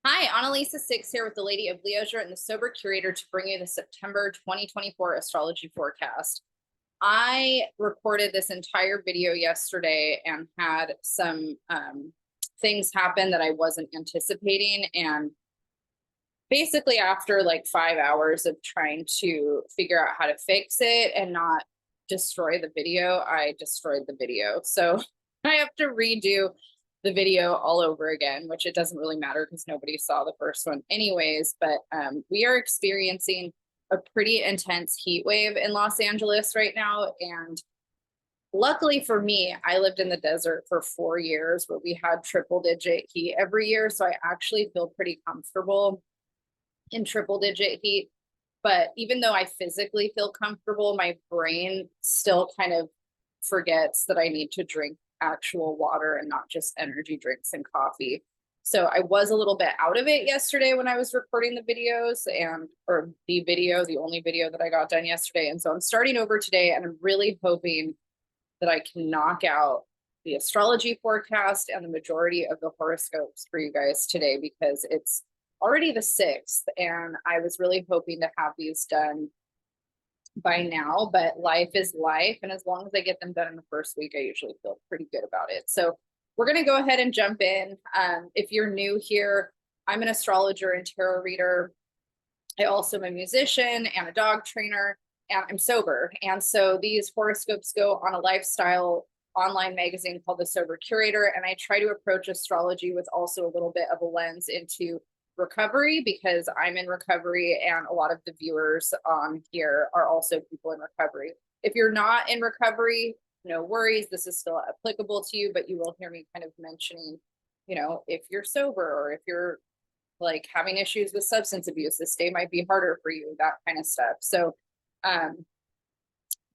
Hi, Analisa6 here with the Lady of Leisure and the Sober Curator to bring you the September 2024 astrology forecast. I recorded this entire video yesterday and had some things happen that I wasn't anticipating. And basically, after like 5 hours of trying to figure out how to fix it and not destroy the video, I destroyed the video. So I have to redo the video all over again, which it doesn't really matter because nobody saw the first one anyways. But we are experiencing a pretty intense heat wave in Los Angeles right now. And luckily for me, I lived in the desert for 4 years where we had triple digit heat every year. So I actually feel pretty comfortable in triple digit heat. But even though I physically feel comfortable, my brain still kind of forgets that I need to drink actual water and not just energy drinks and coffee. So I was a little bit out of it yesterday when I was recording the videos or the only video that I got done yesterday. And so I'm starting over today, and I'm really hoping that I can knock out the astrology forecast and the majority of the horoscopes for you guys today, because it's already the 6th and I was really hoping to have these done by now, but life is life. And as long as I get them done in the first week, I usually feel pretty good about it. So we're going to go ahead and jump in. If you're new here, I'm an astrologer and tarot reader. I also am a musician and a dog trainer, and I'm sober. And so these horoscopes go on a lifestyle online magazine called The Sober Curator. And I try to approach astrology with also a little bit of a lens into recovery, because I'm in recovery and a lot of the viewers on here are also people in recovery. If you're not in recovery, no worries, this is still applicable to you, but you will hear me kind of mentioning, if you're sober or if you're like having issues with substance abuse, this day might be harder for you, that kind of stuff. So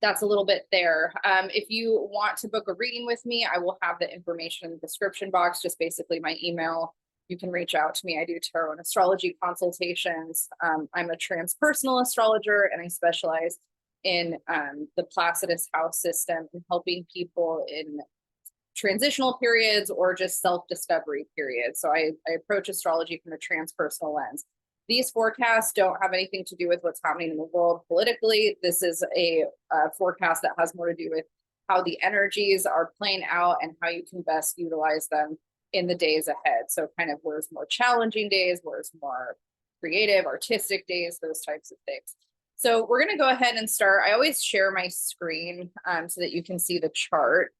that's a little bit there. If you want to book a reading with me, I will have the information in the description box, just basically my email. You can reach out to me. I do tarot and astrology consultations. I'm a transpersonal astrologer, and I specialize in the Placidus house system and helping people in transitional periods or just self-discovery periods. So I approach astrology from a transpersonal lens. These forecasts don't have anything to do with what's happening in the world politically. This is a forecast that has more to do with how the energies are playing out and how you can best utilize them in the days ahead. So kind of where's more challenging days, where's more creative, artistic days, those types of things. So we're going to go ahead and start. I always share my screen so that you can see the chart.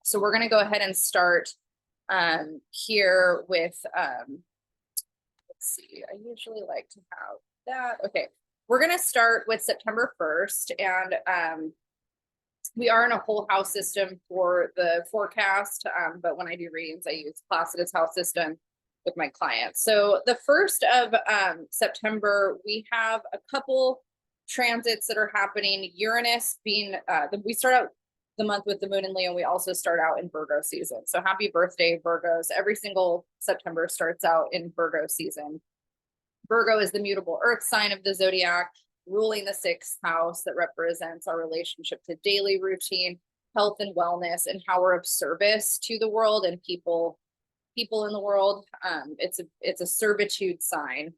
So we're going to go ahead and start here with, let's see, I usually like to have that. Okay, we're going to start with September 1st. And we are in a whole house system for the forecast, but when I do readings, I use Placidus house system with my clients. So the 1st of September, we have a couple transits that are happening. Uranus being, we start out the month with the moon in Leo. We also start out in Virgo season. So happy birthday, Virgos. Every single September starts out in Virgo season. Virgo is the mutable earth sign of the zodiac, ruling the 6th house that represents our relationship to daily routine, health and wellness, and how we're of service to the world and people in the world. It's a servitude sign.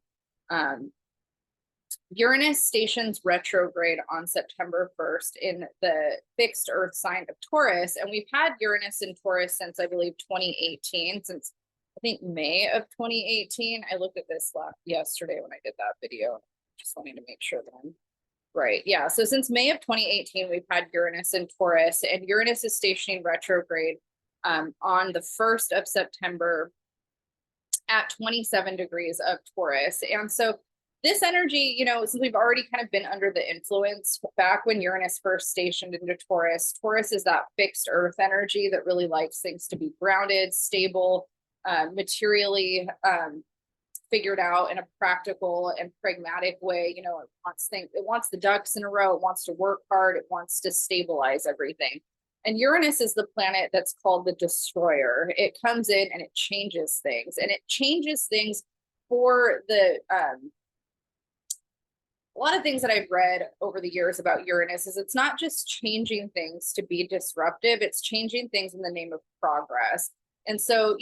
Uranus stations retrograde on September 1st in the fixed earth sign of Taurus. And we've had Uranus in Taurus since, I believe, 2018, since I think May of 2018. I looked at this yesterday when I did that video. Just wanting to make sure that I'm right. Yeah. So since May of 2018, we've had Uranus in Taurus, and Uranus is stationing retrograde on the 1st of September at 27 degrees of Taurus. And so this energy, since we've already kind of been under the influence back when Uranus first stationed into Taurus, Taurus is that fixed earth energy that really likes things to be grounded, stable, materially figured out in a practical and pragmatic way. It wants the ducks in a row. It wants to work hard. It wants to stabilize everything. And Uranus is the planet that's called the destroyer. It comes in and it changes things, and it changes things for the, a lot of things that I've read over the years about Uranus is it's not just changing things to be disruptive. It's changing things in the name of progress. And so,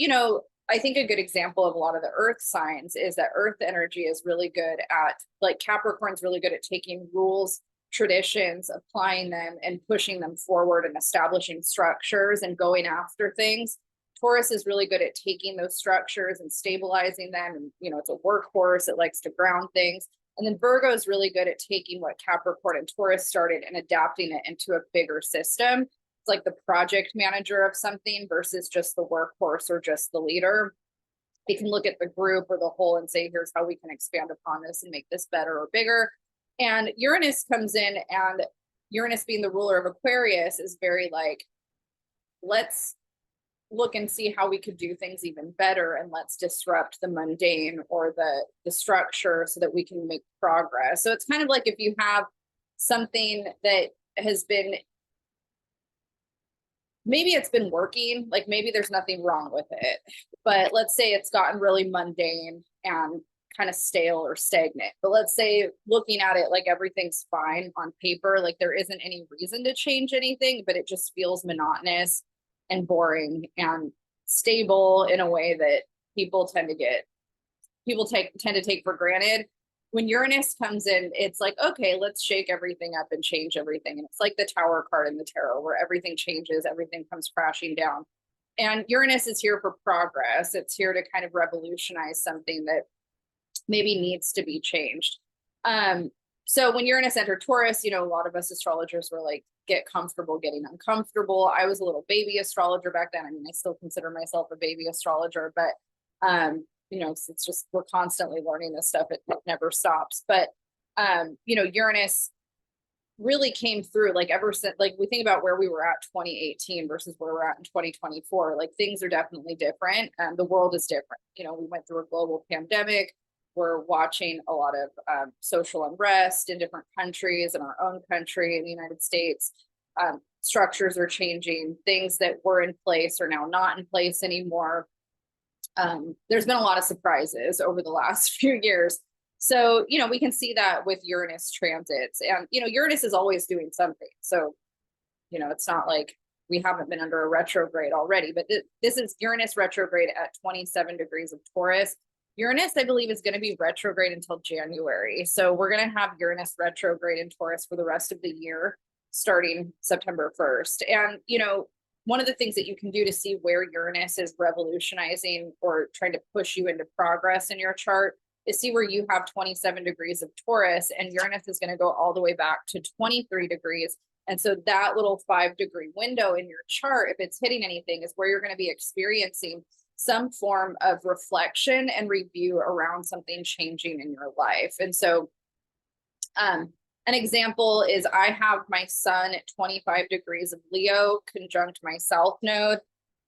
I think a good example of a lot of the earth signs is that earth energy is really good at, like Capricorn's really good at taking rules, traditions, applying them and pushing them forward and establishing structures and going after things. Taurus is really good at taking those structures and stabilizing them. And, you know, it's a workhorse. It likes to ground things. And then Virgo is really good at taking what Capricorn and Taurus started and adapting it into a bigger system. It's like the project manager of something versus just the workhorse or just the leader. They can look at the group or the whole and say, here's how we can expand upon this and make this better or bigger. And Uranus comes in, and Uranus being the ruler of Aquarius is very like, let's look and see how we could do things even better, and let's disrupt the mundane or the structure so that we can make progress. So it's kind of like if you have something that has been, maybe it's been working, like maybe there's nothing wrong with it, but let's say it's gotten really mundane and kind of stale or stagnant. But let's say looking at it like everything's fine on paper, like there isn't any reason to change anything, but it just feels monotonous and boring and stable in a way that people tend to take for granted. When Uranus comes in, it's like, okay, let's shake everything up and change everything. And it's like the Tower card in the tarot, where everything changes, everything comes crashing down. And Uranus is here for progress. It's here to kind of revolutionize something that maybe needs to be changed. So when Uranus entered Taurus, you know, a lot of us astrologers were like, get comfortable getting uncomfortable. I was a little baby astrologer back then. I mean, I still consider myself a baby astrologer, but you know, it's just, we're constantly learning this stuff. It never stops. But you know, Uranus really came through, like ever since, like we think about where we were at 2018 versus where we're at in 2024, like things are definitely different. The world is different. You know, we went through a global pandemic. We're watching a lot of social unrest in different countries, in our own country, in the United States. Structures are changing. Things that were in place are now not in place anymore. There's been a lot of surprises over the last few years. So, you know, we can see that with Uranus transits. And, you know, Uranus is always doing something. So, you know, it's not like we haven't been under a retrograde already, but this is Uranus retrograde at 27 degrees of Taurus. Uranus, I believe, is going to be retrograde until January. So we're going to have Uranus retrograde in Taurus for the rest of the year, starting September 1st. And, you know, one of the things that you can do to see where Uranus is revolutionizing or trying to push you into progress in your chart is see where you have 27 degrees of Taurus, and Uranus is going to go all the way back to 23 degrees. And so that little 5-degree window in your chart, if it's hitting anything, is where you're going to be experiencing some form of reflection and review around something changing in your life. And so an example is I have my sun at 25 degrees of Leo conjunct my South Node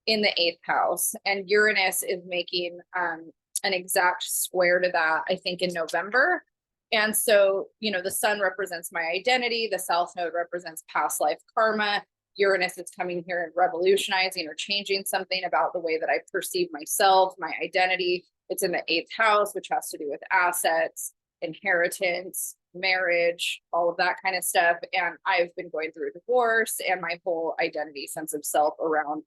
in the 8th house, and Uranus is making an exact square to that, I think, in November. And so, you know, the sun represents my identity, the South Node represents past life karma. Uranus is coming here and revolutionizing or changing something about the way that I perceive myself, my identity. It's in the 8th house, which has to do with assets, inheritance, marriage, all of that kind of stuff. And I've been going through a divorce, and my whole identity, sense of self around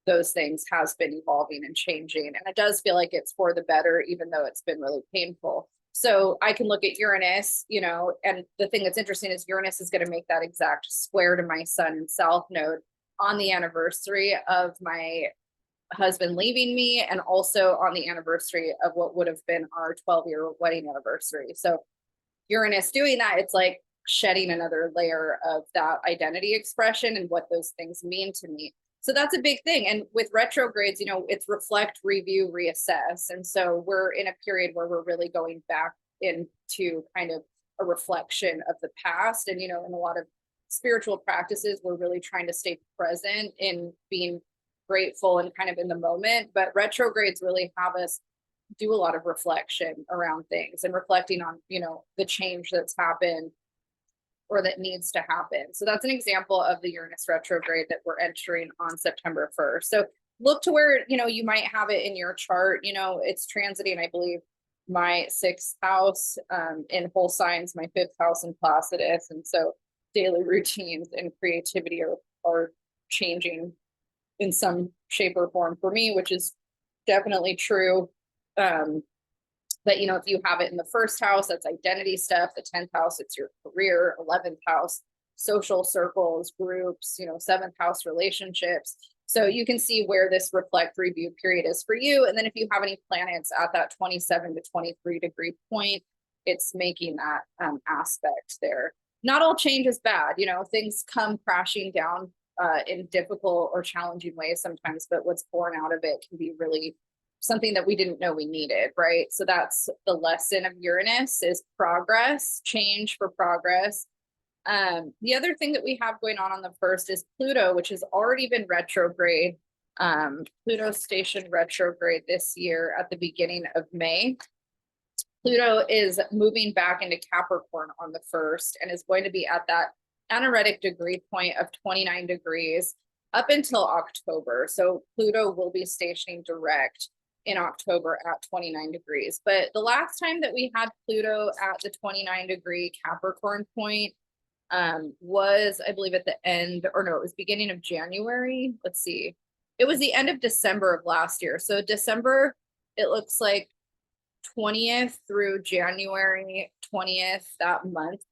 those things has been evolving and changing. And it does feel like it's for the better, even though it's been really painful. So I can look at Uranus, you know, and the thing that's interesting is Uranus is going to make that exact square to my sun and South Node on the anniversary of my husband leaving me, and also on the anniversary of what would have been our 12-year wedding anniversary. So Uranus doing that, it's like shedding another layer of that identity expression and what those things mean to me. So that's a big thing. And with retrogrades, you know, it's reflect, review, reassess. And so we're in a period where we're really going back into kind of a reflection of the past. And, you know, in a lot of spiritual practices, we're really trying to stay present in being grateful and kind of in the moment. But retrogrades really have us do a lot of reflection around things and reflecting on, you know, the change that's happened or that needs to happen. So that's an example of the Uranus retrograde that we're entering on September 1st. So look to where, you know, you might have it in your chart. You know, it's transiting, I believe, my 6th house in whole signs, my 5th house in Placidus. And so daily routines and creativity are changing in some shape or form for me, which is definitely true. But you know, if you have it in the first house, that's identity stuff. The 10th house, it's your career. 11th house, social circles, groups, you know, 7th house, relationships. So you can see where this reflect review period is for you. And then if you have any planets at that 27 to 23 degree point, it's making that aspect there. Not all change is bad. You know, things come crashing down in difficult or challenging ways sometimes, but what's born out of it can be really something that we didn't know we needed, right? So that's the lesson of Uranus, is progress, change for progress. The other thing that we have going on the first is Pluto, which has already been retrograde. Pluto stationed retrograde this year at the beginning of May. Pluto is moving back into Capricorn on the first and is going to be at that anaretic degree point of 29 degrees up until October. So Pluto will be stationing direct in October at 29 degrees. But the last time that we had Pluto at the 29 degree Capricorn point was, I believe, at the end, or no, it was beginning of January. Let's see. It was the end of December of last year. So December, it looks like 20th through January 20th, that month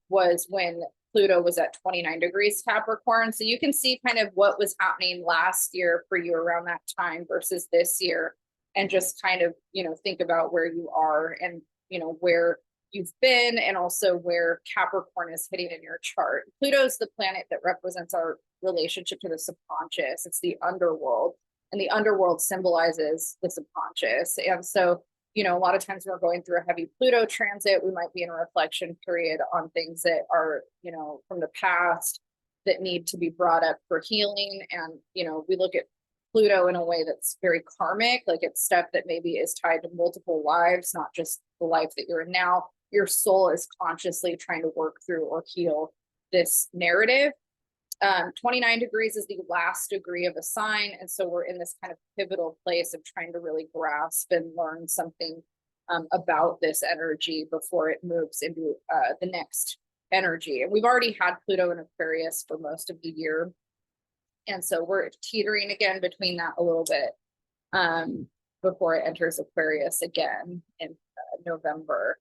was when Pluto was at 29 degrees Capricorn. So you can see kind of what was happening last year for you around that time versus this year, and just kind of, you know, think about where you are and, you know, where you've been, and also where Capricorn is hitting in your chart. Pluto is the planet that represents our relationship to the subconscious. It's the underworld, and the underworld symbolizes the subconscious. And so, you know, a lot of times when we're going through a heavy Pluto transit, we might be in a reflection period on things that are, you know, from the past that need to be brought up for healing. And, you know, we look at Pluto in a way that's very karmic, like it's stuff that maybe is tied to multiple lives, not just the life that you're in now. Your soul is consciously trying to work through or heal this narrative. 29 degrees is the last degree of a sign. And so we're in this kind of pivotal place of trying to really grasp and learn something about this energy before it moves into the next energy. And we've already had Pluto in Aquarius for most of the year. And so we're teetering again between that a little bit before it enters Aquarius again in November.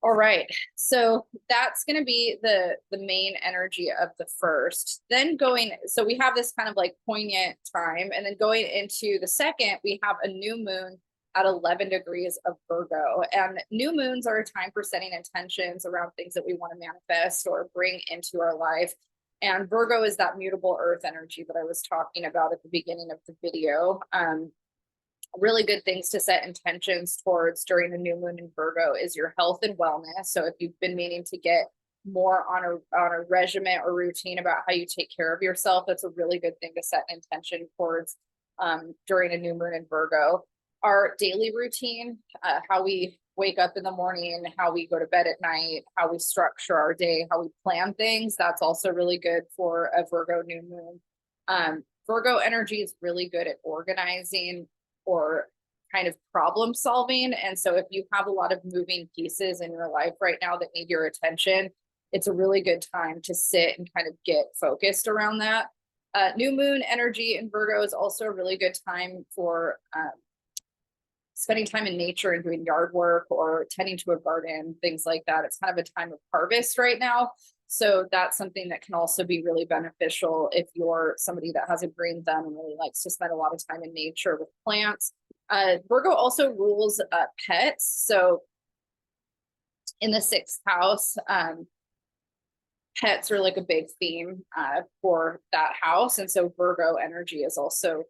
All right, so that's going to be the main energy of the first. Then so we have this kind of like poignant time, and then going into the second, we have a new moon at 11 degrees of Virgo. And new moons are a time for setting intentions around things that we want to manifest or bring into our life. And Virgo is that mutable earth energy that I was talking about at the beginning of the video. Really good things to set intentions towards during the new moon in Virgo is your health and wellness. So if you've been meaning to get more on a regimen or routine about how you take care of yourself, that's a really good thing to set an intention towards during a new moon in Virgo. Our daily routine, how we wake up in the morning, how we go to bed at night, how we structure our day, how we plan things, that's also really good for a Virgo new moon. Virgo energy is really good at organizing or kind of problem solving. And so if you have a lot of moving pieces in your life right now that need your attention, it's a really good time to sit and kind of get focused around that. New moon energy in Virgo is also a really good time for spending time in nature and doing yard work or tending to a garden, things like that. It's kind of a time of harvest right now. So that's something that can also be really beneficial if you're somebody that has a green thumb and really likes to spend a lot of time in nature with plants. Virgo also rules pets. So in the 6th house, pets are like a big theme for that house. And so Virgo energy is also,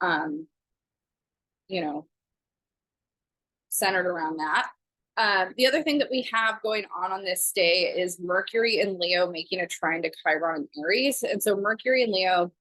you know, centered around that. The other thing that we have going on this day is Mercury and Leo making a trine to Chiron and Aries. And so Mercury and Leo,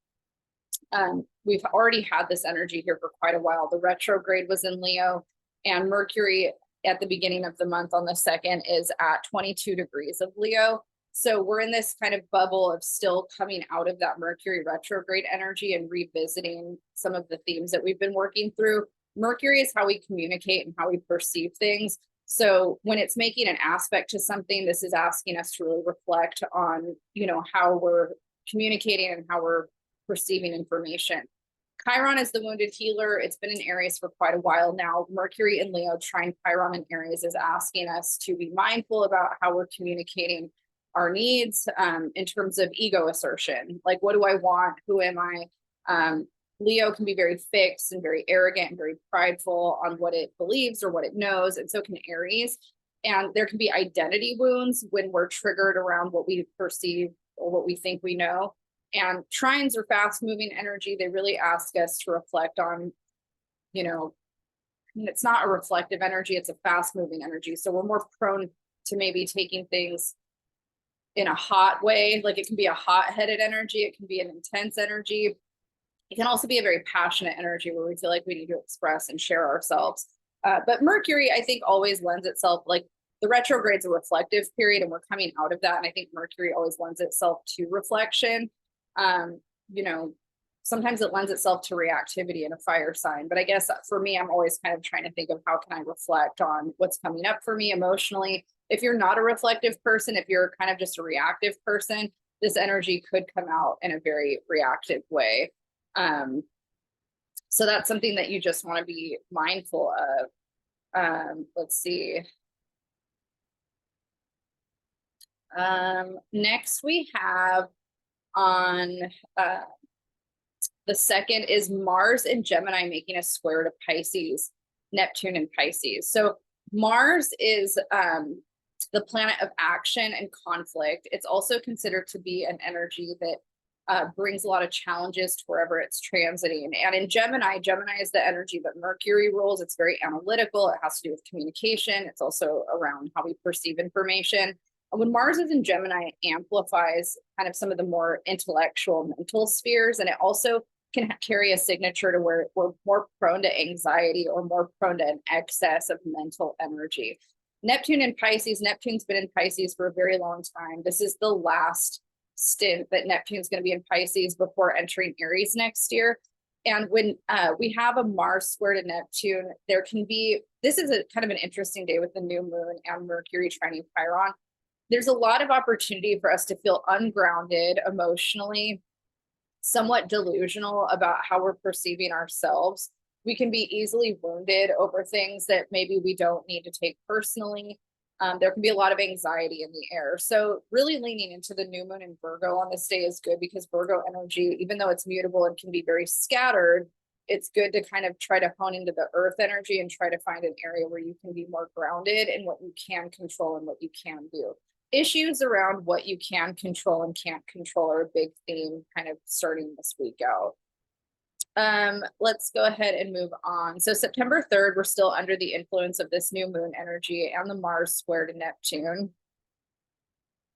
we've already had this energy here for quite a while. The retrograde was in Leo, and Mercury at the beginning of the month on the 2nd is at 22 degrees of Leo. So we're in this kind of bubble of still coming out of that Mercury retrograde energy and revisiting some of the themes that we've been working through. Mercury is how we communicate and how we perceive things. So when it's making an aspect to something, this is asking us to really reflect on, you know, how we're communicating and how we're perceiving information. Chiron is the wounded healer. It's been in Aries for quite a while now. Mercury in Leo trine Chiron in Aries is asking us to be mindful about how we're communicating our needs in terms of ego assertion. Like, what do I want? Who am I? Leo can be very fixed and very arrogant and very prideful on what it believes or what it knows. And so can Aries. And there can be identity wounds when we're triggered around what we perceive or what we think we know. And trines are fast moving energy. They really ask us to reflect on, you know, it's not a reflective energy, it's a fast moving energy. So we're more prone to maybe taking things in a hot way. Like, it can be a hot headed energy, it can be an intense energy. It can also be a very passionate energy where we feel like we need to express and share ourselves. But Mercury, I think, always lends itself, like, the retrograde's a reflective period and we're coming out of that. And I think Mercury always lends itself to reflection. You know, sometimes it lends itself to reactivity in a fire sign. But I guess for me, I'm always kind of trying to think of how can I reflect on what's coming up for me emotionally. If you're not a reflective person, if you're kind of just a reactive person, this energy could come out in a very reactive way. So that's something that you just want to be mindful of. Let's see. Next we have on the second is Mars in Gemini making a square to Pisces, Neptune in Pisces. So Mars is the planet of action and conflict. It's also considered to be an energy that brings a lot of challenges to wherever it's transiting. And in Gemini, Gemini is the energy that Mercury rules. It's very analytical. It has to do with communication. It's also around how we perceive information. And when Mars is in Gemini, it amplifies kind of some of the more intellectual, mental spheres. And it also can carry a signature to where we're more prone to anxiety or more prone to an excess of mental energy. Neptune in Pisces, Neptune's been in Pisces for a very long time. This is the last stint that Neptune's going to be in Pisces before entering Aries next year. And when we have a Mars square to Neptune, there can be, this is a kind of an interesting day with the new moon and Mercury trining Chiron. There's a lot of opportunity for us to feel ungrounded emotionally, somewhat delusional about how we're perceiving ourselves. We can be easily wounded over things that maybe we don't need to take personally. There can be a lot of anxiety in the air. So really leaning into the new moon in Virgo on this day is good, because Virgo energy, even though it's mutable and can be very scattered, it's good to kind of try to hone into the earth energy and try to find an area where you can be more grounded in what you can control and what you can do. Issues around what you can control and can't control are a big theme kind of starting this week out. Let's go ahead and move on. So September 3rd, we're still under the influence of this new moon energy and the Mars square to Neptune.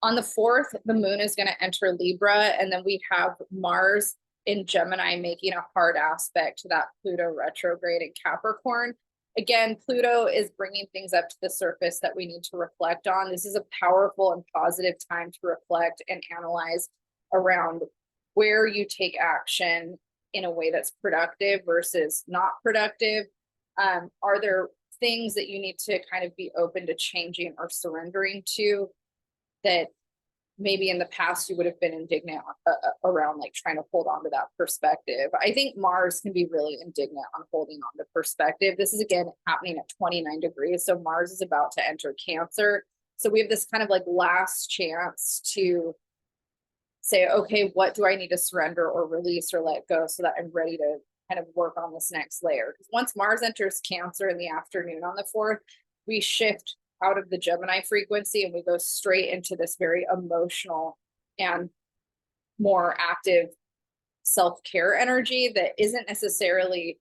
On the 4th, the moon is going to enter Libra, and then we have Mars in Gemini making a hard aspect to that Pluto retrograde in Capricorn. Again, Pluto is bringing things up to the surface that we need to reflect on. This is a powerful and positive time to reflect and analyze around where you take action in a way that's productive versus not productive. Are there things that you need to kind of be open to changing or surrendering to that maybe in the past you would have been indignant around, like trying to hold on to that perspective? I think Mars can be really indignant on holding on to perspective. This is again happening at 29 degrees. So Mars is about to enter Cancer. So we have this kind of like last chance to say, okay, what do I need to surrender or release or let go so that I'm ready to kind of work on this next layer? Because once Mars enters Cancer in the afternoon on the 4th, we shift out of the Gemini frequency and we go straight into this very emotional and more active self-care energy that isn't necessarily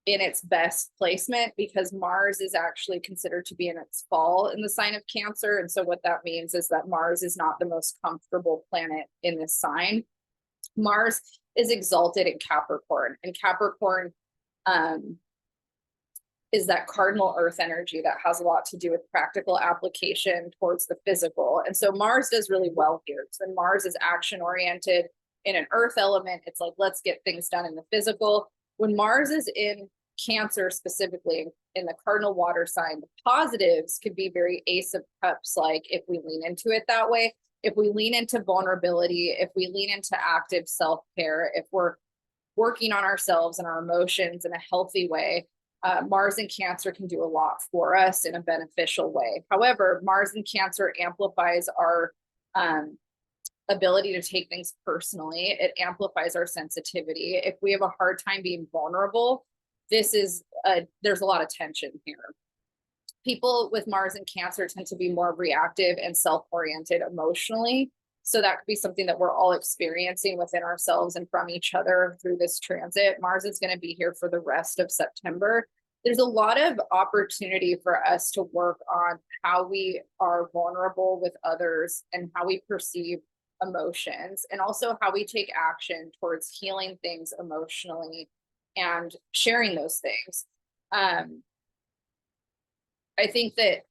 in its best placement, because Mars is actually considered to be in its fall in the sign of Cancer. And so what that means is that Mars is not the most comfortable planet in this sign. Mars is exalted in Capricorn, and Capricorn is that cardinal earth energy that has a lot to do with practical application towards the physical. And so Mars does really well here. So Mars is action oriented in an earth element. It's like, let's get things done in the physical. When Mars is in Cancer, specifically in the cardinal water sign, the positives could be very Ace of Cups, like if we lean into it that way, if we lean into vulnerability, if we lean into active self-care, if we're working on ourselves and our emotions in a healthy way. Mars in Cancer can do a lot for us in a beneficial way. However, Mars in Cancer amplifies our ability to take things personally. It amplifies our sensitivity. If we have a hard time being vulnerable, there's a lot of tension here. People with Mars in Cancer tend to be more reactive and self-oriented emotionally. So that could be something that we're all experiencing within ourselves and from each other through this transit. Mars is going to be here for the rest of September. There's a lot of opportunity for us to work on how we are vulnerable with others and how we perceive emotions, and also how we take action towards healing things emotionally and sharing those things. I think that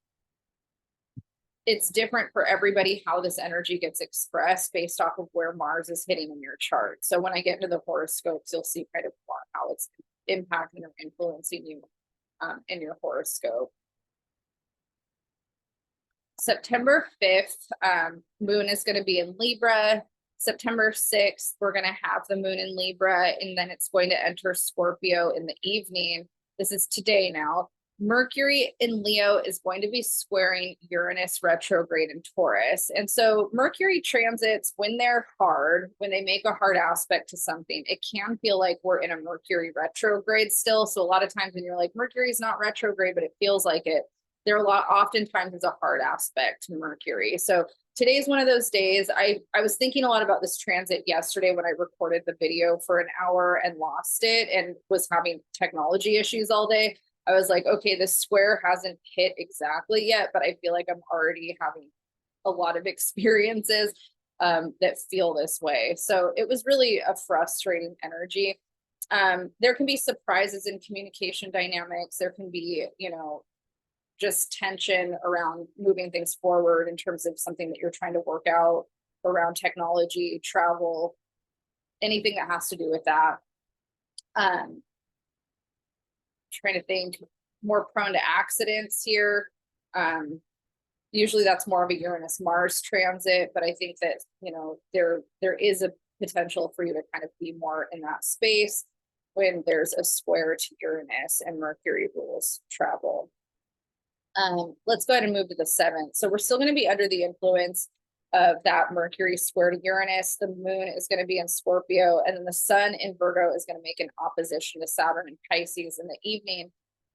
it's different for everybody how this energy gets expressed based off of where Mars is hitting in your chart. So when I get into the horoscopes, you'll see kind of more how it's impacting or influencing you in your horoscope. September 5th, moon is going to be in Libra. September 6th, we're going to have the moon in Libra, and then it's going to enter Scorpio in the evening. This is today now. Mercury in Leo is going to be squaring Uranus retrograde in Taurus. And so Mercury transits, when they're hard, when they make a hard aspect to something, it can feel like we're in a Mercury retrograde still. So a lot of times when you're like, Mercury's not retrograde, but it feels like it, oftentimes it's a hard aspect to Mercury. So today's one of those days. I was thinking a lot about this transit yesterday when I recorded the video for an hour and lost it and was having technology issues all day. I was like, okay, this square hasn't hit exactly yet, but I feel like I'm already having a lot of experiences that feel this way. So it was really a frustrating energy. There can be surprises in communication dynamics. There can be, just tension around moving things forward in terms of something that you're trying to work out around technology, travel, anything that has to do with that. Trying to think, more prone to accidents here. Usually that's more of a Uranus Mars transit, but I think that, there is a potential for you to kind of be more in that space when there's a square to Uranus and Mercury rules travel. Let's go ahead and move to the 7th. So we're still going to be under the influence of that Mercury square to Uranus. The moon is going to be in Scorpio, and then the sun in Virgo is going to make an opposition to Saturn in Pisces in the evening.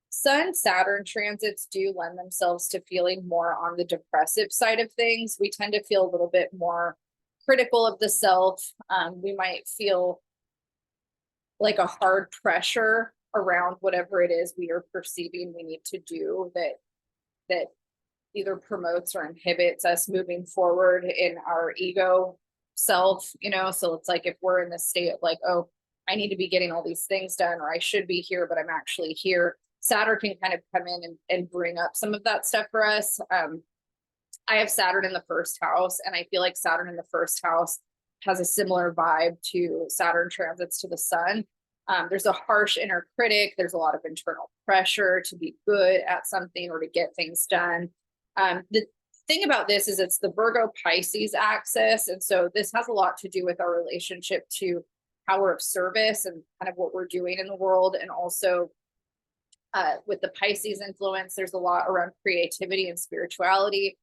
Sun-Saturn transits do lend themselves to feeling more on the depressive side of things. We tend to feel a little bit more critical of the self. We might feel like a hard pressure around whatever it is we are perceiving we need to do that either promotes or inhibits us moving forward in our ego self, so it's like if we're in this state of like, oh, I need to be getting all these things done, or I should be here, but I'm actually here. Saturn can kind of come in and bring up some of that stuff for us. I have Saturn in the first house, and I feel like Saturn in the first house has a similar vibe to Saturn transits to the sun. There's a harsh inner critic. There's a lot of internal pressure to be good at something or to get things done. The thing about this is it's the Virgo Pisces axis. And so this has a lot to do with our relationship to how we're of service and kind of what we're doing in the world. And also with the Pisces influence, there's a lot around creativity and spirituality.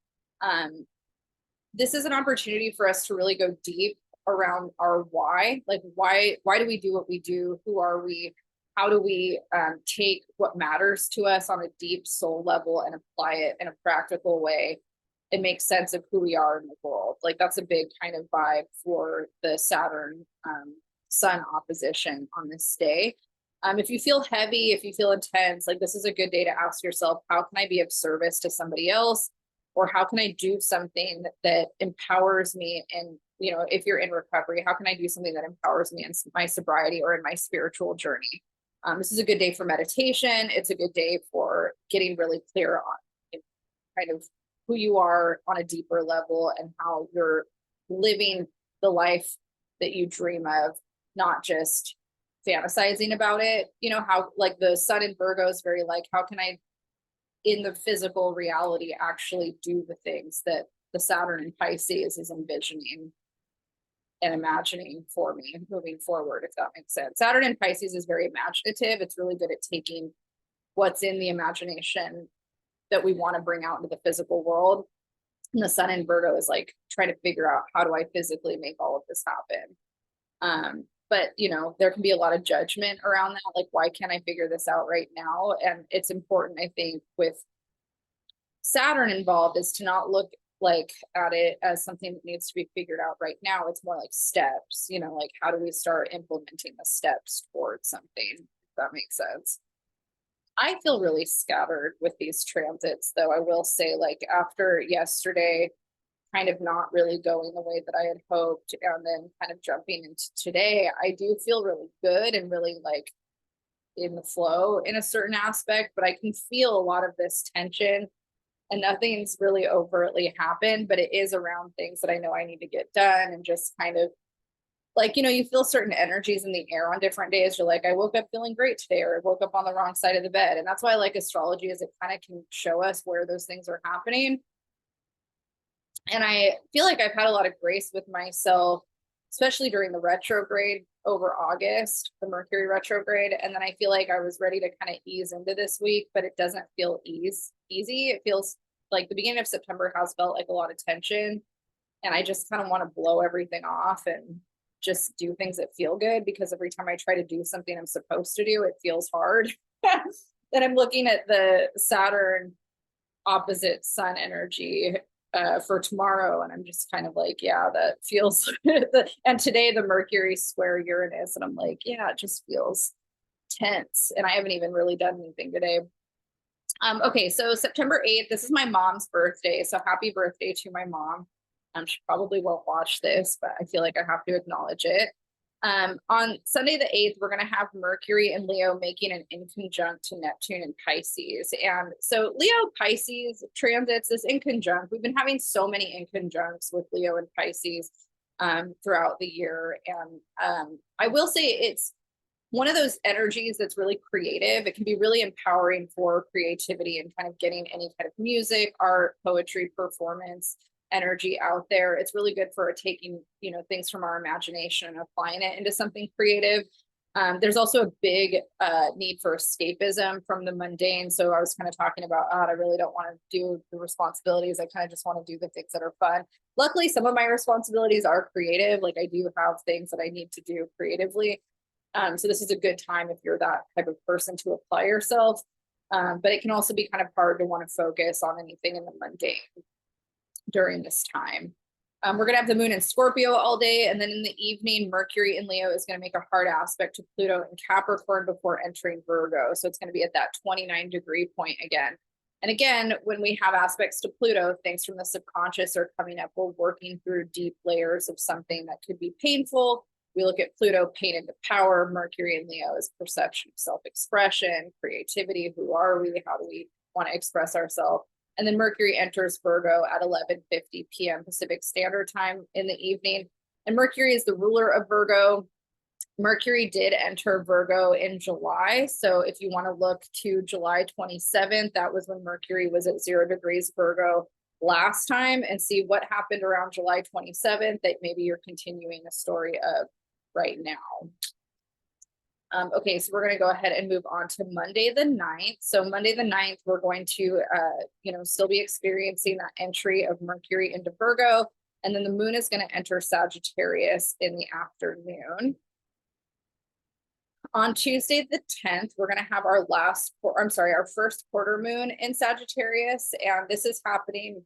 This is an opportunity for us to really go deep around our why. Like why do we do what we do? Who are we? How do we take what matters to us on a deep soul level and apply it in a practical way and make sense of who we are in the world? Like that's a big kind of vibe for the Saturn Sun opposition on this day. If you feel heavy, if you feel intense, like this is a good day to ask yourself, how can I be of service to somebody else? Or how can I do something that empowers me? And, if you're in recovery, how can I do something that empowers me in my sobriety or in my spiritual journey? This is a good day for meditation. It's a good day for getting really clear on kind of who you are on a deeper level and how you're living the life that you dream of, not just fantasizing about it. How like the sun in Virgo is very like, how can I in the physical reality actually do the things that the Saturn in Pisces is envisioning? and imagining for me moving forward, if that makes sense. Saturn in Pisces is very imaginative. It's really good at taking what's in the imagination that we want to bring out into the physical world. And the Sun in Virgo is like trying to figure out, how do I physically make all of this happen? But you know, there can be a lot of judgment around that. Like, why can't I figure this out right now? And it's important, I think, with Saturn involved, is to not look like at it as something that needs to be figured out right now. It's more like steps, you know, like how do we start implementing the steps towards something, if that makes sense. I feel really scattered with these transits, though. I will say, like, after yesterday kind of not really going the way that I had hoped, and then kind of jumping into today, I do feel really good and really like in the flow in a certain aspect, but I can feel a lot of this tension, and nothing's really overtly happened, but it is around things that I know I need to get done, and just kind of like, you know, you feel certain energies in the air on different days. You're like, I woke up feeling great today, or I woke up on the wrong side of the bed. And that's why I like astrology, is it kind of can show us where those things are happening. And I feel like I've had a lot of grace with myself, especially during the retrograde over August, the Mercury retrograde. And then I feel like I was ready to kind of ease into this week, but it doesn't feel easy. It feels like the beginning of September has felt like a lot of tension. And I just kind of want to blow everything off and just do things that feel good, because every time I try to do something I'm supposed to do, it feels hard. Then I'm looking at the Saturn opposite Sun energy for tomorrow, and I'm just kind of like, yeah, that feels and today the Mercury square Uranus, and I'm like, yeah, it just feels tense, and I haven't even really done anything today. Okay, so September 8th, this is my mom's birthday, so happy birthday to my mom. She probably won't watch this, but I feel like I have to acknowledge it. On Sunday the 8th, we're going to have Mercury and Leo making an inconjunct to Neptune and Pisces. And so Leo Pisces transits is inconjunct. We've been having so many inconjuncts with Leo and Pisces throughout the year. And I will say it's one of those energies that's really creative. It can be really empowering for creativity and kind of getting any kind of music, art, poetry, performance energy out there. It's really good for taking, you know, things from our imagination and applying it into something creative. There's also a big need for escapism from the mundane. So I was kind of talking about, I really don't want to do the responsibilities. I kind of just want to do the things that are fun. Luckily, some of my responsibilities are creative. Like, I do have things that I need to do creatively. So this is a good time if you're that type of person to apply yourself. But it can also be kind of hard to want to focus on anything in the mundane during this time. We're going to have the moon in Scorpio all day. And then in the evening, Mercury in Leo is going to make a hard aspect to Pluto in Capricorn before entering Virgo. So it's going to be at that 29-degree point again. And again, when we have aspects to Pluto, things from the subconscious are coming up. We're working through deep layers of something that could be painful. We look at Pluto, pain into power. Mercury in Leo is perception of self-expression, creativity. Who are we? How do we want to express ourselves? And then Mercury enters Virgo at 11:50 p.m. Pacific Standard Time in the evening. And Mercury is the ruler of Virgo. Mercury did enter Virgo in July. So if you want to look to July 27th, that was when Mercury was at 0 degrees Virgo last time, and see what happened around July 27th that maybe you're continuing the story of right now. Okay, so we're going to go ahead and move on to Monday the 9th. So Monday the 9th, we're going to, still be experiencing that entry of Mercury into Virgo. And then the moon is going to enter Sagittarius in the afternoon. On Tuesday the 10th, we're going to have our first quarter moon in Sagittarius. And this is happening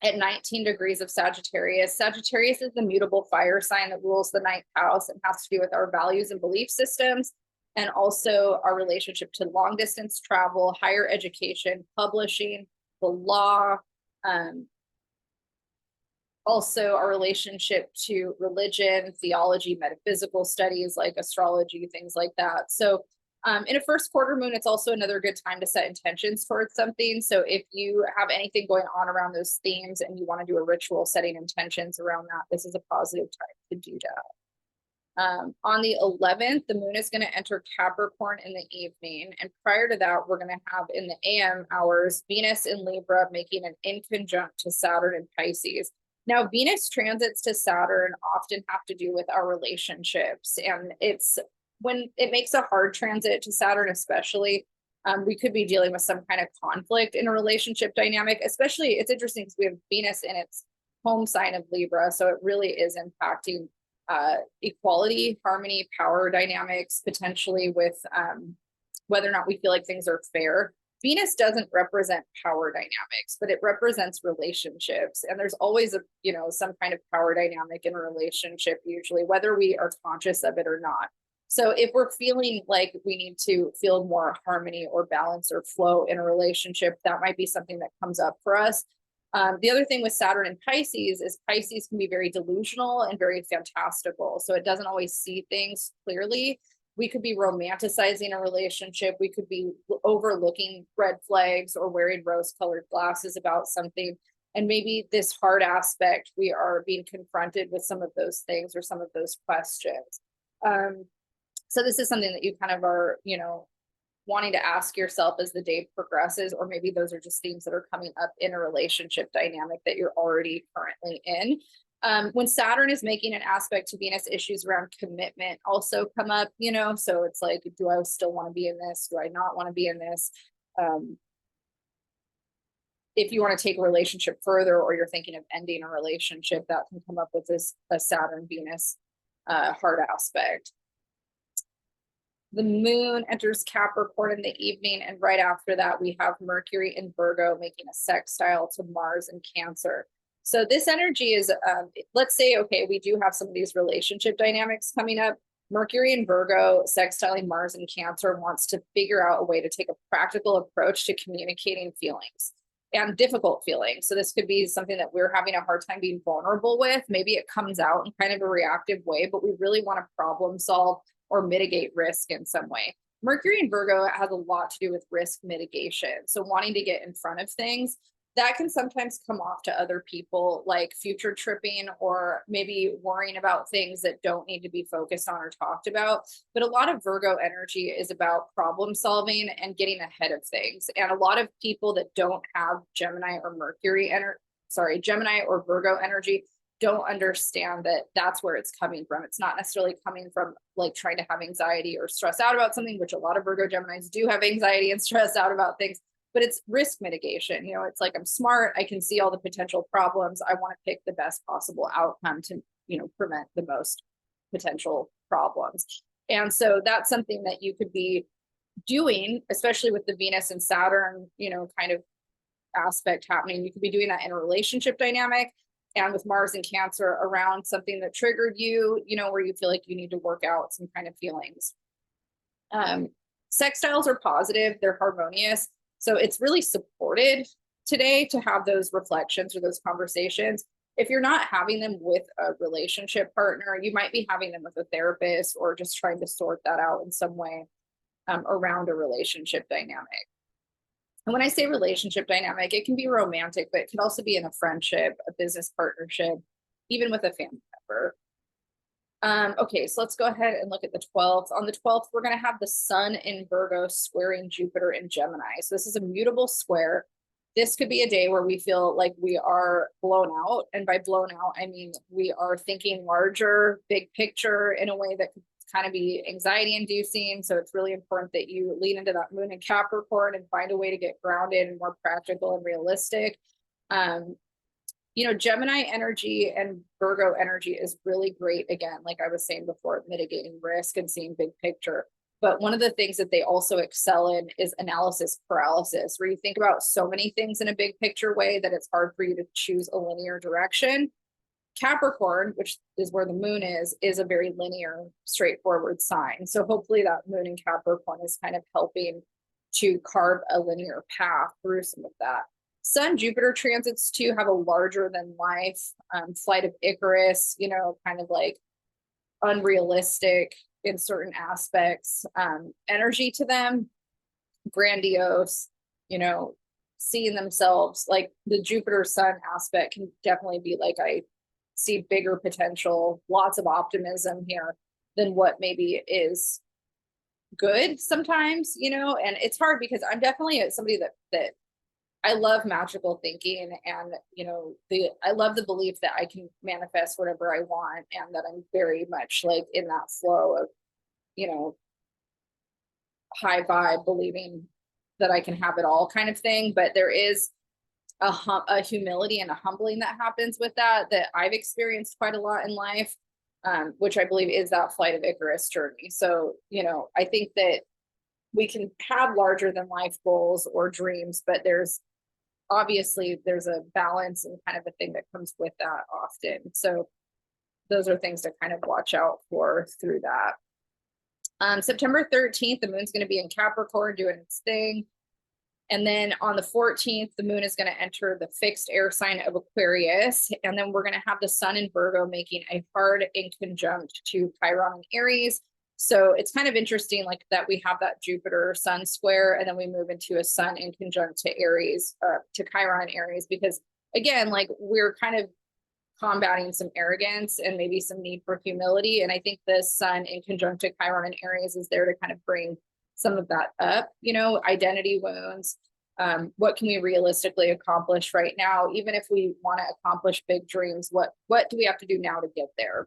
at 19 degrees of Sagittarius. Sagittarius is the mutable fire sign that rules the ninth house and has to do with our values and belief systems, and also our relationship to long distance travel, higher education, publishing, the law, also our relationship to religion, theology, metaphysical studies like astrology, things like that. So in a first quarter moon, it's also another good time to set intentions towards something. So if you have anything going on around those themes and you want to do a ritual setting intentions around that, this is a positive time to do that. On the 11th, the moon is going to enter Capricorn in the evening. And prior to that, we're going to have in the AM hours, Venus in Libra making an inconjunct to Saturn in Pisces. Now, Venus transits to Saturn often have to do with our relationships, and it's when it makes a hard transit to Saturn, especially, we could be dealing with some kind of conflict in a relationship dynamic. Especially, it's interesting because we have Venus in its home sign of Libra, so it really is impacting equality, harmony, power dynamics, potentially with whether or not we feel like things are fair. Venus doesn't represent power dynamics, but it represents relationships. And there's always a, some kind of power dynamic in a relationship, usually, whether we are conscious of it or not. So if we're feeling like we need to feel more harmony or balance or flow in a relationship, that might be something that comes up for us. The other thing with Saturn and Pisces is Pisces can be very delusional and very fantastical. So it doesn't always see things clearly. We could be romanticizing a relationship. We could be overlooking red flags or wearing rose-colored glasses about something. And maybe this hard aspect, we are being confronted with some of those things or some of those questions. So this is something that you kind of are, wanting to ask yourself as the day progresses, or maybe those are just themes that are coming up in a relationship dynamic that you're already currently in. When Saturn is making an aspect to Venus, issues around commitment also come up, so it's like, do I still want to be in this? Do I not want to be in this? If you want to take a relationship further, or you're thinking of ending a relationship, that can come up with a Saturn Venus hard aspect. The moon enters Capricorn in the evening, and right after that, we have Mercury in Virgo making a sextile to Mars in Cancer. So this energy is, let's say, okay, we do have some of these relationship dynamics coming up. Mercury in Virgo, sextiling Mars in Cancer, wants to figure out a way to take a practical approach to communicating feelings and difficult feelings. So this could be something that we're having a hard time being vulnerable with. Maybe it comes out in kind of a reactive way, but we really want to problem solve or mitigate risk in some way. Mercury in Virgo has a lot to do with risk mitigation. So wanting to get in front of things that can sometimes come off to other people, like future tripping, or maybe worrying about things that don't need to be focused on or talked about. But a lot of Virgo energy is about problem solving and getting ahead of things. And a lot of people that don't have Gemini or Gemini or Virgo energy don't understand that that's where it's coming from. It's not necessarily coming from like trying to have anxiety or stress out about something, which a lot of Virgo Geminis do have anxiety and stress out about things, but it's risk mitigation. It's like, I'm smart, I can see all the potential problems, I want to pick the best possible outcome to, prevent the most potential problems. And so that's something that you could be doing, especially with the Venus and Saturn, kind of aspect happening. You could be doing that in a relationship dynamic, and with Mars and Cancer around something that triggered you, where you feel like you need to work out some kind of feelings. Sextiles are positive, they're harmonious. So it's really supported today to have those reflections or those conversations. If you're not having them with a relationship partner, you might be having them with a therapist, or just trying to sort that out in some way around a relationship dynamic. And when I say relationship dynamic, it can be romantic, but it can also be in a friendship, a business partnership, even with a family member. Okay, so let's go ahead and look at the 12th. On the 12th, we're going to have the Sun in Virgo squaring Jupiter in Gemini. So this is a mutable square. This could be a day where we feel like we are blown out. And by blown out, I mean we are thinking larger, big picture in a way that could kind of be anxiety inducing. So it's really important that you lean into that moon in Capricorn and find a way to get grounded and more practical and realistic. Gemini energy and Virgo energy is really great. Again, like I was saying before, mitigating risk and seeing big picture. But one of the things that they also excel in is analysis paralysis, where you think about so many things in a big picture way that it's hard for you to choose a linear direction. Capricorn, which is where the moon is a very linear, straightforward sign. So hopefully that moon in Capricorn is kind of helping to carve a linear path through some of that. Sun Jupiter transits too have a larger than life, flight of Icarus, kind of like unrealistic in certain aspects, energy to them, grandiose, seeing themselves, like the Jupiter Sun aspect can definitely be like, I see bigger potential, lots of optimism here than what maybe is good sometimes, and it's hard because I'm definitely somebody that I love magical thinking, and I love the belief that I can manifest whatever I want, and that I'm very much like in that flow of, you know, high vibe, believing that I can have it all kind of thing. But there is a humility and a humbling that happens with that I've experienced quite a lot in life, which I believe is that flight of Icarus journey. So, I think that we can have larger than life goals or dreams, but there's a balance and kind of a thing that comes with that often. So those are things to kind of watch out for through that. September 13th, the moon's going to be in Capricorn doing its thing. And then on the 14th, the moon is going to enter the fixed air sign of Aquarius. And then we're going to have the sun in Virgo making a hard in conjunct to Chiron and Aries. So it's kind of interesting, like that we have that Jupiter sun square, and then we move into a sun in conjunct to Aries, to Chiron Aries, because again, like we're kind of combating some arrogance and maybe some need for humility. And I think the sun in conjunct to Chiron and Aries is there to kind of bring some of that up, identity wounds. What can we realistically accomplish right now? Even if we want to accomplish big dreams, what do we have to do now to get there?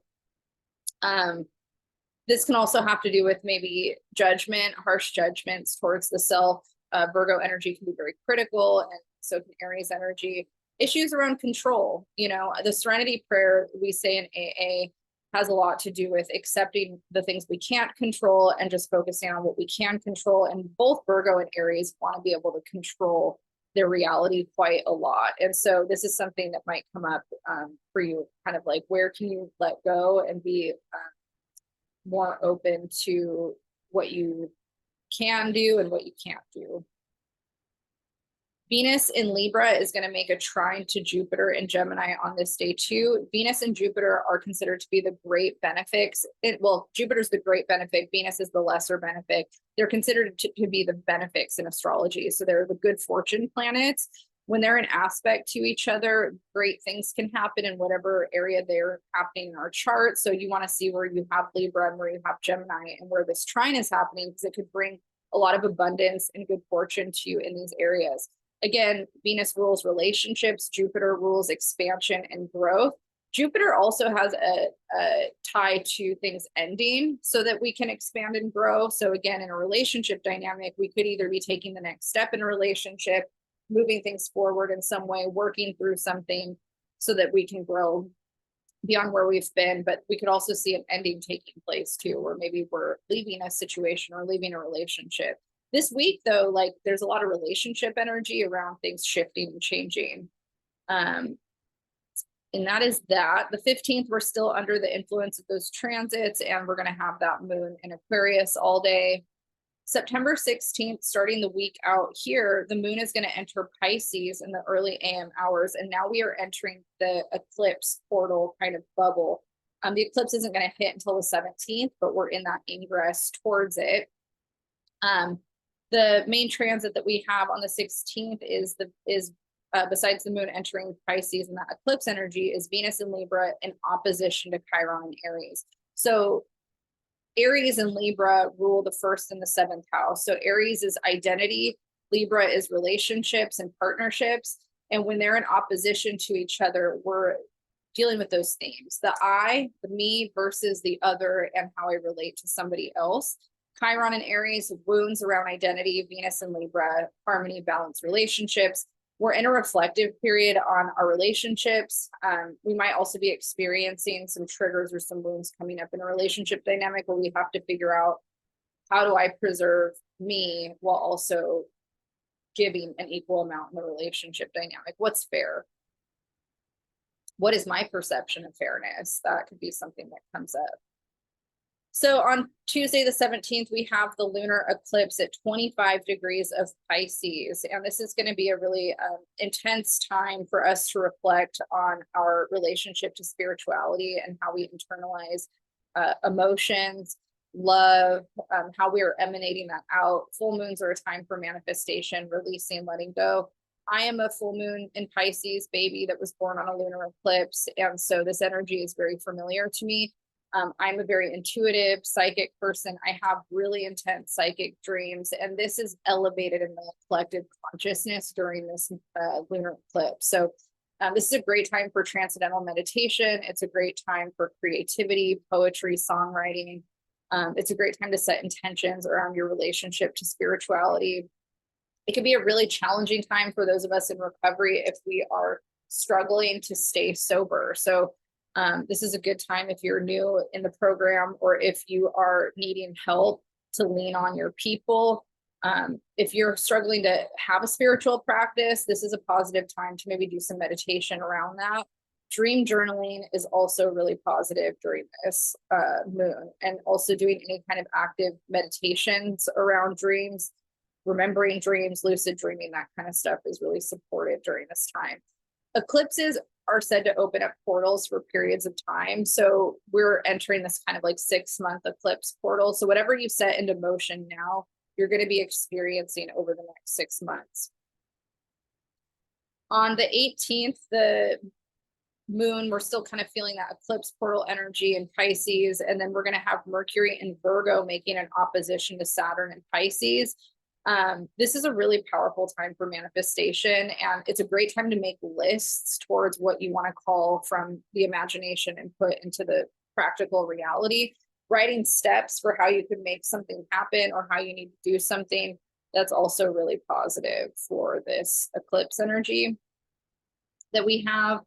This can also have to do with maybe judgment, harsh judgments towards the self. Virgo energy can be very critical, and so can Aries energy. Issues around control, the Serenity Prayer we say in AA has a lot to do with accepting the things we can't control and just focusing on what we can control. And both Virgo and Aries want to be able to control their reality quite a lot. And so this is something that might come up for you, kind of like, where can you let go and be more open to what you can do and what you can't do. Venus in Libra is going to make a trine to Jupiter in Gemini on this day too. Venus and Jupiter are considered to be the great benefics. Jupiter's the great benefic. Venus is the lesser benefic. They're considered to be the benefics in astrology. So they're the good fortune planets. When they're in aspect to each other, great things can happen in whatever area they're happening in our chart. So you want to see where you have Libra and where you have Gemini and where this trine is happening, because it could bring a lot of abundance and good fortune to you in these areas. Again, Venus rules relationships, Jupiter rules expansion and growth. Jupiter also has a tie to things ending so that we can expand and grow. So again, in a relationship dynamic, we could either be taking the next step in a relationship, moving things forward in some way, working through something so that we can grow beyond where we've been. But we could also see an ending taking place too, or maybe we're leaving a situation or leaving a relationship. This week, though, like there's a lot of relationship energy around things shifting and changing. And that is that. The 15th, we're still under the influence of those transits, and we're going to have that moon in Aquarius all day. September 16th, starting the week out here, the moon is going to enter Pisces in the early AM hours. And now we are entering the eclipse portal kind of bubble. The eclipse isn't going to hit until the 17th, but we're in that ingress towards it. The main transit that we have on the 16th is besides the moon entering Pisces and that eclipse energy, is Venus in Libra in opposition to Chiron and Aries. So Aries and Libra rule the 1st and the 7th house. So Aries is identity, Libra is relationships and partnerships. And when they're in opposition to each other, we're dealing with those themes: the I, the me versus the other, and how I relate to somebody else. Chiron and Aries, wounds around identity, Venus and Libra, harmony, balance, relationships. We're in a reflective period on our relationships. We might also be experiencing some triggers or some wounds coming up in a relationship dynamic where we have to figure out, how do I preserve me while also giving an equal amount in the relationship dynamic? What's fair? What is my perception of fairness? That could be something that comes up. So on Tuesday, the 17th, we have the lunar eclipse at 25 degrees of Pisces. And this is going to be a really intense time for us to reflect on our relationship to spirituality and how we internalize emotions, love, how we are emanating that out. Full moons are a time for manifestation, releasing, letting go. I am a full moon in Pisces baby that was born on a lunar eclipse. And so this energy is very familiar to me. I'm a very intuitive, psychic person. I have really intense psychic dreams, and this is elevated in the collective consciousness during this lunar eclipse. So this is a great time for transcendental meditation. It's a great time for creativity, poetry, songwriting. It's a great time to set intentions around your relationship to spirituality. It can be a really challenging time for those of us in recovery if we are struggling to stay sober. So this is a good time if you're new in the program or if you are needing help to lean on your people. If you're struggling to have a spiritual practice, this is a positive time to maybe do some meditation around that. Dream journaling is also really positive during this moon, and also doing any kind of active meditations around dreams, remembering dreams, lucid dreaming, that kind of stuff is really supported during this time. Eclipses are said to open up portals for periods of time. So we're entering this kind of like 6-month eclipse portal. So whatever you set into motion now, you're going to be experiencing over the next 6 months. On the 18th, the moon, we're still kind of feeling that eclipse portal energy in Pisces. And then we're going to have Mercury in Virgo making an opposition to Saturn in Pisces. This is a really powerful time for manifestation, and it's a great time to make lists towards what you want to call from the imagination and put into the practical reality. Writing steps for how you can make something happen or how you need to do something, that's also really positive for this eclipse energy that we have.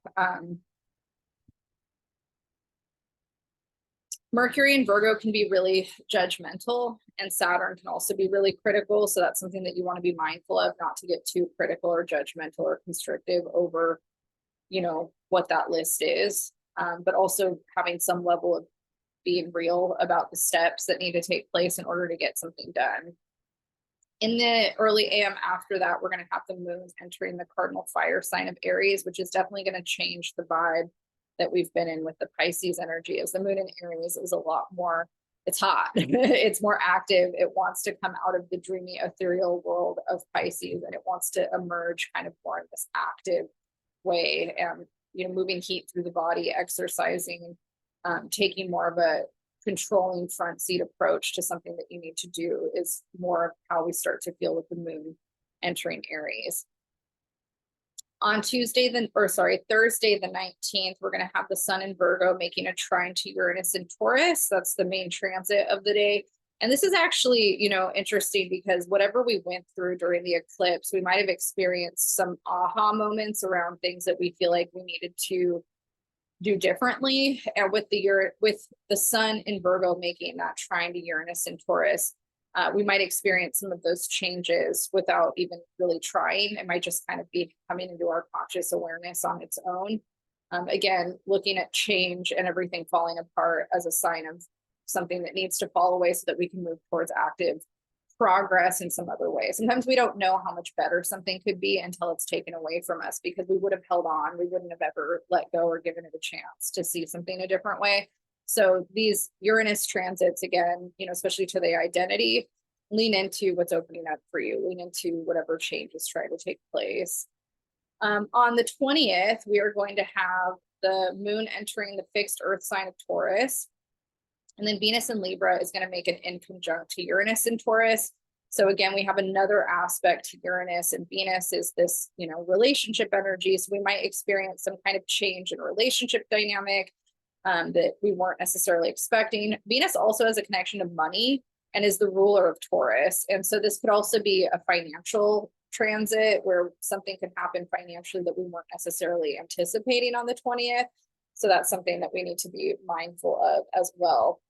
Mercury in Virgo can be really judgmental, and Saturn can also be really critical. So that's something that you want to be mindful of, not to get too critical or judgmental or constrictive over, what that list is, but also having some level of being real about the steps that need to take place in order to get something done. In the early AM after that, we're going to have the moon entering the cardinal fire sign of Aries, which is definitely going to change the vibe that we've been in with the Pisces energy. As the moon in Aries is a lot more, it's hot, it's more active. It wants to come out of the dreamy ethereal world of Pisces, and it wants to emerge kind of more in this active way, and moving heat through the body, exercising, taking more of a controlling front seat approach to something that you need to do is more of how we start to feel with the moon entering Aries. On Thursday the 19th, we're going to have the sun in Virgo making a trine to Uranus in Taurus. That's the main transit of the day. And this is actually, interesting because whatever we went through during the eclipse, we might have experienced some aha moments around things that we feel like we needed to do differently. And with the sun in Virgo making that trine to Uranus in Taurus, we might experience some of those changes without even really trying. It might just kind of be coming into our conscious awareness on its own. Again, looking at change and everything falling apart as a sign of something that needs to fall away so that we can move towards active progress in some other way. Sometimes we don't know how much better something could be until it's taken away from us, because we would have held on. We wouldn't have ever let go or given it a chance to see something a different way. So these Uranus transits, again, especially to the identity, lean into what's opening up for you, lean into whatever change is trying to take place. On the 20th, we are going to have the moon entering the fixed earth sign of Taurus. And then Venus in Libra is going to make an inconjunct to Uranus in Taurus. So again, we have another aspect to Uranus, and Venus is this, relationship energy. So we might experience some kind of change in relationship dynamic that we weren't necessarily expecting. Venus also has a connection to money and is the ruler of Taurus. And so this could also be a financial transit where something could happen financially that we weren't necessarily anticipating on the 20th. So that's something that we need to be mindful of as well.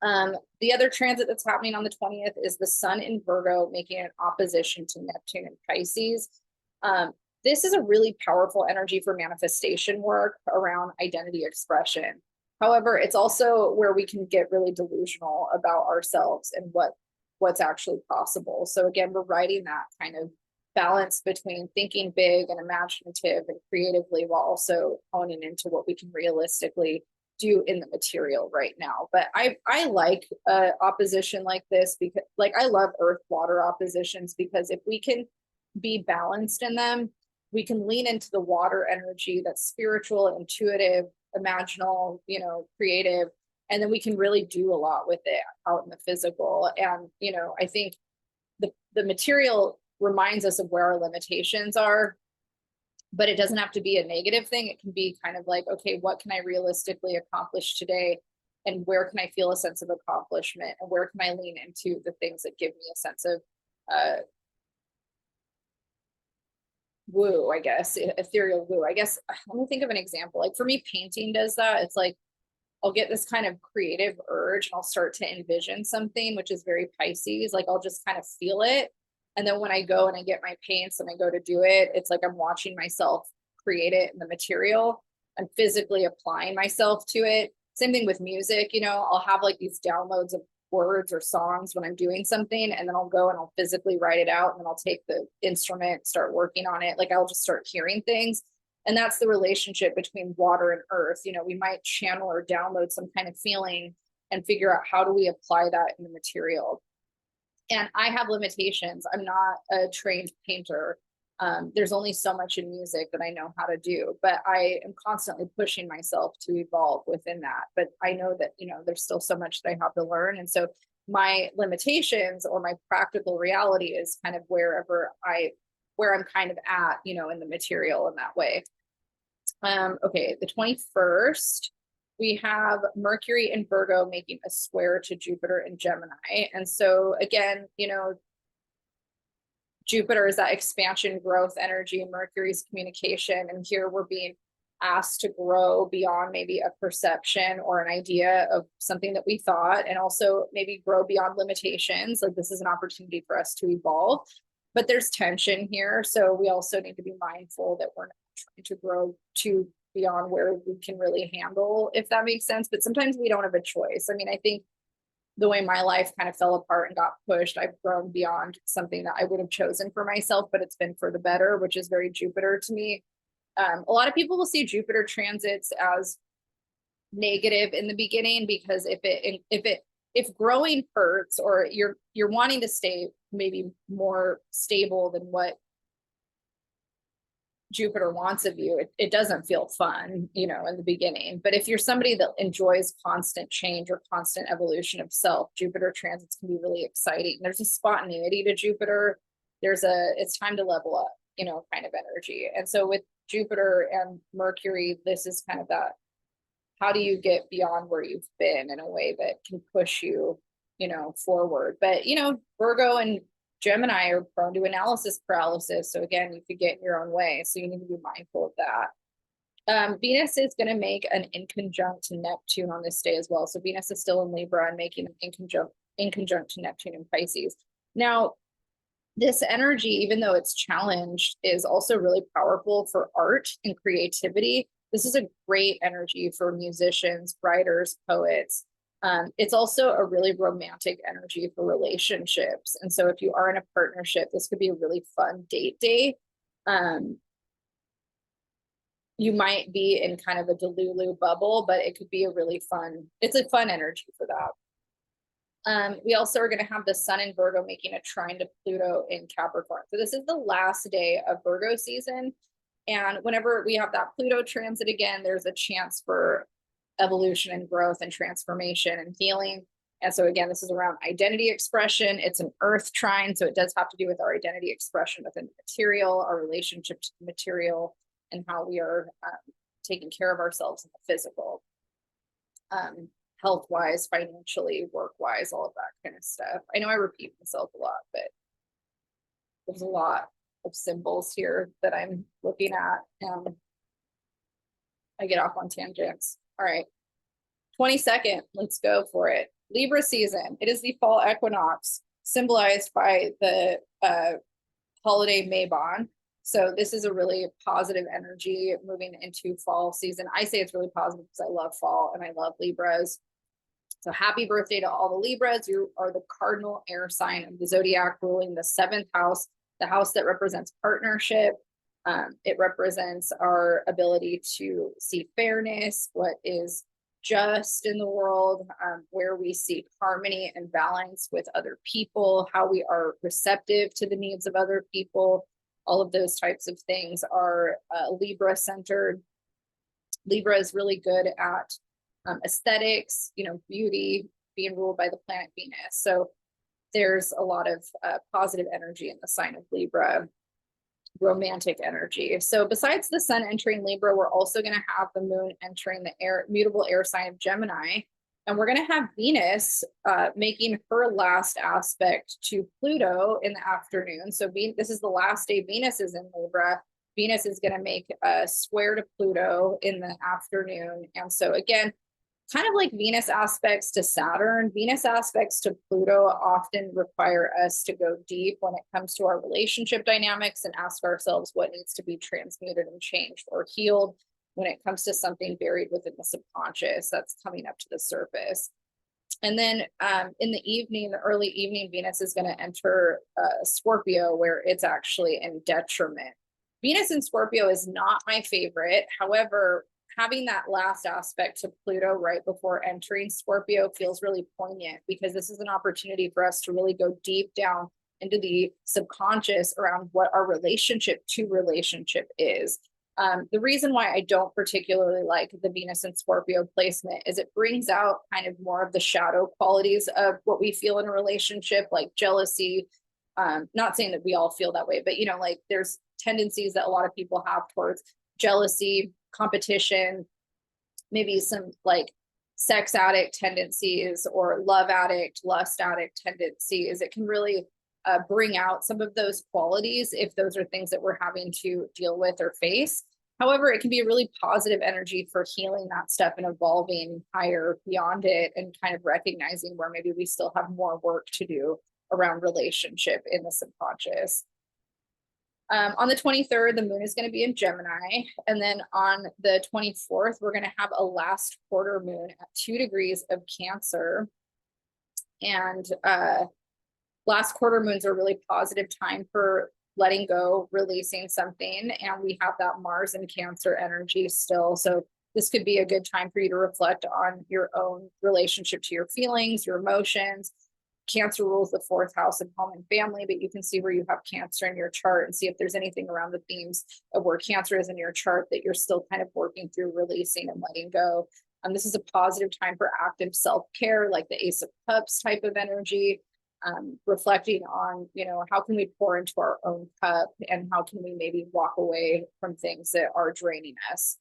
The other transit that's happening on the 20th is the sun in Virgo making an opposition to Neptune in Pisces. This is a really powerful energy for manifestation work around identity expression. However, it's also where we can get really delusional about ourselves and what's actually possible. So again, we're writing that kind of balance between thinking big and imaginative and creatively, while also honing into what we can realistically do in the material right now. But I like opposition like this, because I love earth water oppositions, because if we can be balanced in them, we can lean into the water energy that's spiritual, intuitive, imaginal, creative, And then we can really do a lot with it out in the physical. And, you know, I think the material reminds us of where our limitations are, but it doesn't have to be a negative thing. It can be kind of like, okay, what can I realistically accomplish today? And where can I feel a sense of accomplishment? And where can I lean into the things that give me a sense of woo, I guess, ethereal woo. I guess, let me think of an example. Like for me, painting does that. It's like, I'll get this kind of creative urge and I'll start to envision something, which is very Pisces. Like I'll just kind of feel it. And then when I go and I get my paints and I go to do it, it's like I'm watching myself create it in the material. I'm physically applying myself to it. Same thing with music, you know, I'll have like these downloads of words or songs when I'm doing something, and then I'll go and I'll physically write it out, and then I'll take the instrument, start working on it. Like I'll just start hearing things. And that's the relationship between water and earth. You know, we might channel or download some kind of feeling and figure out how do we apply that in the material. And I have limitations. I'm not a trained painter. There's only so much in music that I know how to do, but I am constantly pushing myself to evolve within that. But I know that, you know, there's still so much that I have to learn. And so my limitations or my practical reality is kind of where I'm kind of at, you know, in the material in that way. Okay, the 21st, we have Mercury in Virgo making a square to Jupiter in Gemini. And so again, you know, Jupiter is that expansion, growth energy, and Mercury's communication. And here we're being asked to grow beyond maybe a perception or an idea of something that we thought, and also maybe grow beyond limitations. Like this is an opportunity for us to evolve, but there's tension here. So we also need to be mindful that we're not trying to grow too beyond where we can really handle, if that makes sense. But sometimes we don't have a choice. I mean, I think the way my life kind of fell apart and got pushed, I've grown beyond something that I would have chosen for myself, but it's been for the better, which is very Jupiter to me. A lot of people will see Jupiter transits as negative in the beginning, because if growing hurts, or you're wanting to stay maybe more stable than what Jupiter wants of you, it doesn't feel fun, you know, in the beginning. But if you're somebody that enjoys constant change or constant evolution of self, Jupiter transits can be really exciting. There's a spontaneity to Jupiter. It's time to level up, you know, kind of energy. And so with Jupiter and Mercury, this is kind of that, how do you get beyond where you've been in a way that can push you, you know, forward. But, you know, Virgo and Gemini are prone to analysis paralysis. So again, you could get in your own way. So you need to be mindful of that. Venus is going to make an inconjunct to Neptune on this day as well. So Venus is still in Libra and making an inconjunct to Neptune in Pisces. Now, this energy, even though it's challenged, is also really powerful for art and creativity. This is a great energy for musicians, writers, poets. It's also a really romantic energy for relationships. And so if you are in a partnership, this could be a really fun date day. You might be in kind of a Delulu bubble, but it could be a really fun, it's a fun energy for that. We also are going to have the Sun in Virgo making a trine to Pluto in Capricorn. So this is the last day of Virgo season. And whenever we have that Pluto transit again, there's a chance for evolution and growth and transformation and healing. And so again, this is around identity expression. It's an earth trine, so it does have to do with our identity expression within the material, our relationship to the material, and how we are taking care of ourselves in the physical, health-wise, financially, work-wise, all of that kind of stuff. I know I repeat myself a lot, but there's a lot of symbols here that I'm looking at, and I get off on tangents. All right, 22nd, let's go for it. Libra season. It is the fall equinox, symbolized by the holiday Mabon. So this is a really positive energy moving into fall season. I say it's really positive because I love fall and I love Libras. So happy birthday to all the Libras. You are the cardinal air sign of the zodiac, ruling the 7th house, the house that represents partnership. It represents our ability to see fairness, what is just in the world, where we seek harmony and balance with other people, how we are receptive to the needs of other people. All of those types of things are Libra centered. Libra is really good at aesthetics, beauty, being ruled by the planet Venus. So there's a lot of positive energy in the sign of Libra, romantic energy. So besides the sun entering Libra, we're also going to have the moon entering the mutable air sign of Gemini. And we're going to have Venus making her last aspect to Pluto in the afternoon. So this is the last day Venus is in Libra. Venus is going to make a square to Pluto in the afternoon. And so again, kind of like Venus aspects to Saturn, Venus aspects to Pluto often require us to go deep when it comes to our relationship dynamics and ask ourselves what needs to be transmuted and changed or healed when it comes to something buried within the subconscious that's coming up to the surface. And then in the evening, the early evening, Venus is going to enter Scorpio, where it's actually in detriment. Venus in Scorpio is not my favorite. However, having that last aspect to Pluto right before entering Scorpio feels really poignant, because this is an opportunity for us to really go deep down into the subconscious around what our relationship to relationship is. The reason why I don't particularly like the Venus and Scorpio placement is it brings out kind of more of the shadow qualities of what we feel in a relationship, like jealousy. Not saying that we all feel that way, but like there's tendencies that a lot of people have towards jealousy, competition, maybe some like sex addict tendencies or love addict, lust addict tendencies. It can really bring out some of those qualities if those are things that we're having to deal with or face. However, it can be a really positive energy for healing that stuff and evolving higher beyond it, and kind of recognizing where maybe we still have more work to do around relationship in the subconscious. On the 23rd, the moon is going to be in Gemini. And then on the 24th, we're going to have a last quarter moon at 2 degrees of Cancer. And last quarter moons are a really positive time for letting go, releasing something. And we have that Mars and Cancer energy still. So this could be a good time for you to reflect on your own relationship to your feelings, your emotions. Cancer rules the 4th house of home and family, but you can see where you have Cancer in your chart and see if there's anything around the themes of where Cancer is in your chart that you're still kind of working through releasing and letting go. This is a positive time for active self-care, like the Ace of Cups type of energy. Reflecting on, how can we pour into our own cup, and how can we maybe walk away from things that are draining us.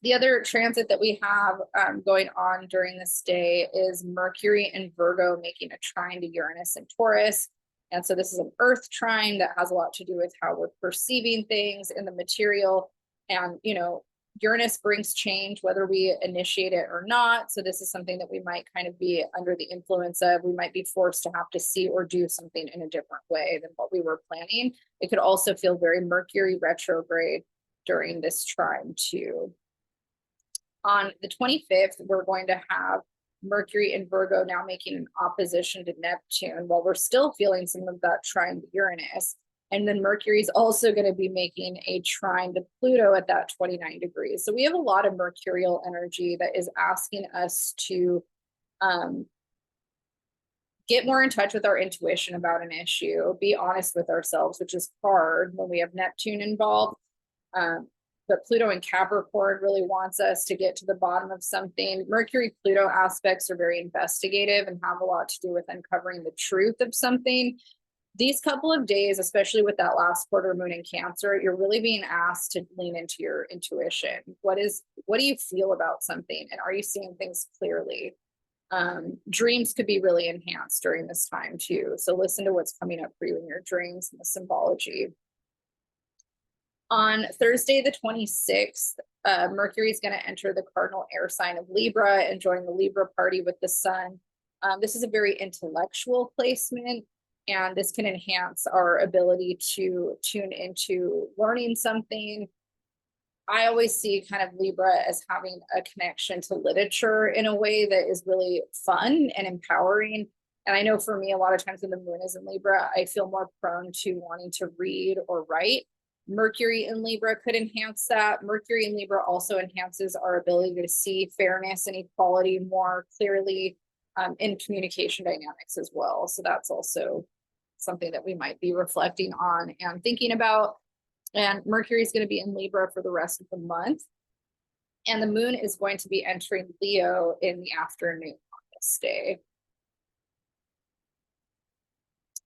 The other transit that we have going on during this day is Mercury and Virgo making a trine to Uranus and Taurus. And so this is an earth trine that has a lot to do with how we're perceiving things in the material. And, Uranus brings change, whether we initiate it or not. So this is something that we might kind of be under the influence of. We might be forced to have to see or do something in a different way than what we were planning. It could also feel very Mercury retrograde during this trine too. On the 25th, we're going to have Mercury and Virgo now making an opposition to Neptune, while we're still feeling some of that trine to Uranus. And then Mercury is also going to be making a trine to Pluto at that 29 degrees. So we have a lot of mercurial energy that is asking us to get more in touch with our intuition about an issue, be honest with ourselves, which is hard when we have Neptune involved. But Pluto in Capricorn really wants us to get to the bottom of something. Mercury-Pluto aspects are very investigative and have a lot to do with uncovering the truth of something. These couple of days, especially with that last quarter moon in Cancer, you're really being asked to lean into your intuition. What do you feel about something? And are you seeing things clearly? Dreams could be really enhanced during this time too. So listen to what's coming up for you in your dreams and the symbology. On Thursday, the 26th, Mercury is going to enter the cardinal air sign of Libra and join the Libra party with the sun. This is a very intellectual placement, and this can enhance our ability to tune into learning something. I always see kind of Libra as having a connection to literature in a way that is really fun and empowering. And I know for me, a lot of times when the moon is in Libra, I feel more prone to wanting to read or write. Mercury in Libra could enhance that. Mercury in Libra also enhances our ability to see fairness and equality more clearly in communication dynamics as well. So that's also something that we might be reflecting on and thinking about. And Mercury is going to be in Libra for the rest of the month. And the moon is going to be entering Leo in the afternoon on this day.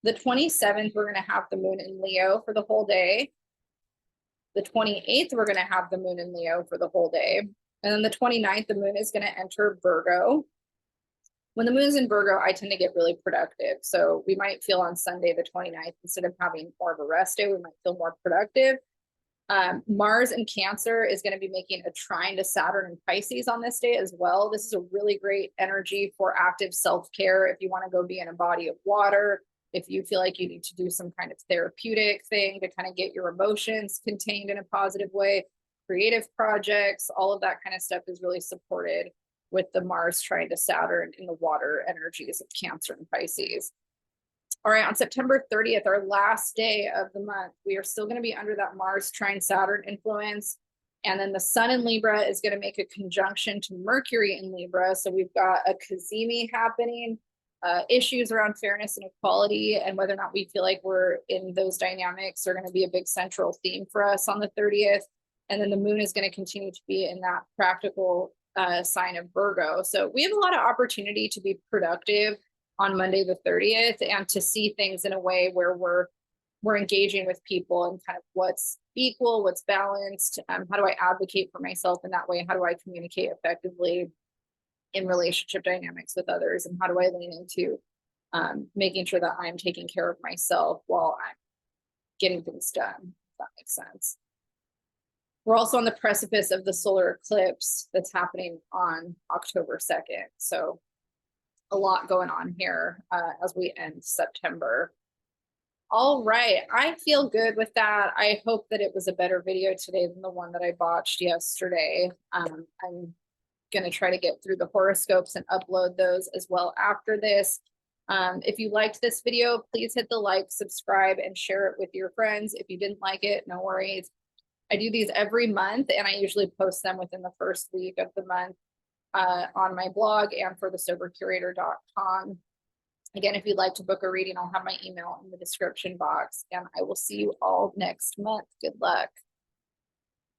The 27th, we're going to have the moon in Leo for the whole day. The 28th, we're going to have the moon in Leo for the whole day. And then the 29th, the moon is going to enter Virgo. When the moon's in Virgo, I tend to get really productive. So we might feel on Sunday, the 29th, instead of having more of a rest day, we might feel more productive. Mars in Cancer is going to be making a trine to Saturn and Pisces on this day as well. This is a really great energy for active self-care. If you want to go be in a body of water, if you feel like you need to do some kind of therapeutic thing to kind of get your emotions contained in a positive way, creative projects, all of that kind of stuff is really supported with the Mars trine to Saturn in the water energies of Cancer and Pisces. All right, on September 30th, our last day of the month, we are still going to be under that Mars trine Saturn influence. And then the Sun in Libra is going to make a conjunction to Mercury in Libra. So we've got a cazimi happening, issues around fairness and equality, and whether or not we feel like we're in those dynamics are going to be a big central theme for us on the 30th. And then the moon is going to continue to be in that practical sign of Virgo. So we have a lot of opportunity to be productive on Monday the 30th and to see things in a way where we're engaging with people and kind of what's equal, what's balanced, how do I advocate for myself in that way, how do I communicate effectively in relationship dynamics with others, and how do I lean into making sure that I'm taking care of myself while I'm getting things done, if that makes sense. We're also on the precipice of the solar eclipse that's happening on October 2nd. So a lot going on here as we end September. All right, I feel good with that. I hope that it was a better video today than the one that I botched yesterday. I'm gonna try to get through the horoscopes and upload those as well after this. If you liked this video, please hit the like, subscribe, and share it with your friends. If you didn't like it, no worries. I do these every month, and I usually post them within the first week of the month on my blog and for thesobercurator.com. Again, if you'd like to book a reading, I'll have my email in the description box, and I will see you all next month. Good luck.